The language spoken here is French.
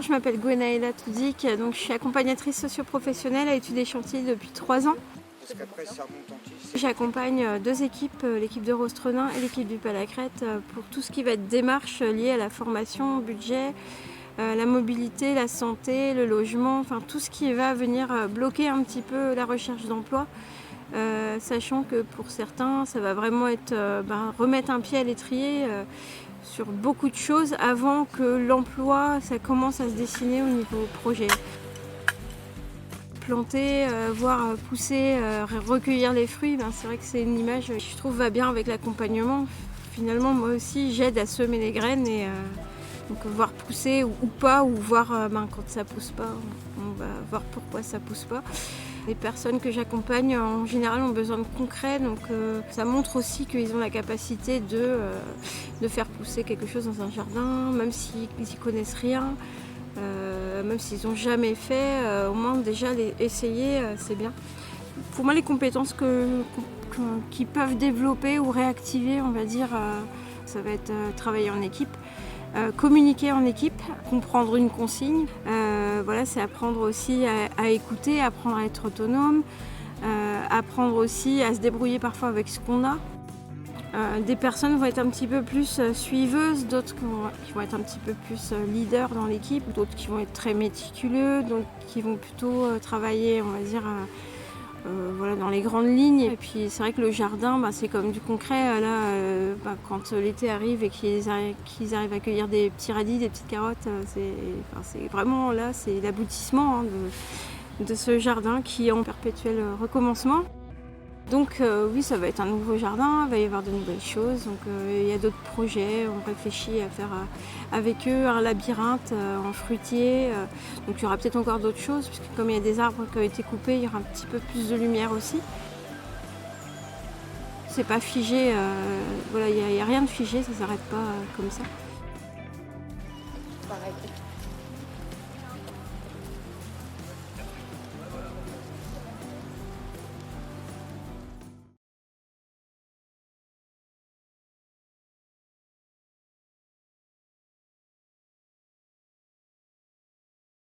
Je m'appelle Gwenaëlla Toudic, donc je suis accompagnatrice socio-professionnelle à Études et Chantiers depuis 3 ans. Parce qu'après, ça remonte en titre. J'accompagne 2 équipes, l'équipe de Rostrenin et l'équipe du Palacrète, pour tout ce qui va être démarche liée à la formation, au budget, la mobilité, la santé, le logement, enfin tout ce qui va venir bloquer un petit peu la recherche d'emploi. Sachant que pour certains, ça va vraiment être remettre un pied à l'étrier sur beaucoup de choses avant que l'emploi ça commence à se dessiner au niveau projet. Planter, voir pousser, recueillir les fruits, c'est vrai que c'est une image que je trouve va bien avec l'accompagnement. Finalement, moi aussi, j'aide à semer les graines et donc voir pousser ou pas, ou voir quand ça pousse pas, on va voir pourquoi ça pousse pas. Les personnes que j'accompagne en général ont besoin de concret, donc ça montre aussi qu'ils ont la capacité de faire pousser quelque chose dans un jardin, même s'ils n'y connaissent rien, même s'ils n'ont jamais fait, au moins déjà essayer, c'est bien. Pour moi, les compétences qu'ils peuvent développer ou réactiver, on va dire, ça va être travailler en équipe. Communiquer en équipe, comprendre une consigne, c'est apprendre aussi à écouter, apprendre à être autonome, apprendre aussi à se débrouiller parfois avec ce qu'on a. Des personnes vont être un petit peu plus suiveuses, d'autres qui vont être un petit peu plus leaders dans l'équipe, d'autres qui vont être très méticuleux, d'autres qui vont plutôt travailler, on va dire, dans les grandes lignes. Et puis c'est vrai que le jardin, c'est comme du concret. Là, quand l'été arrive et qu'ils arrivent à cueillir des petits radis, des petites carottes, c'est vraiment là, c'est l'aboutissement de ce jardin qui est en perpétuel recommencement. Donc oui, ça va être un nouveau jardin, il va y avoir de nouvelles choses. Donc il y a d'autres projets, on réfléchit à faire avec eux un labyrinthe en fruitier. Donc il y aura peut-être encore d'autres choses, puisque comme il y a des arbres qui ont été coupés, il y aura un petit peu plus de lumière aussi. C'est pas figé, il n'y a rien de figé, ça ne s'arrête pas comme ça. Pareil.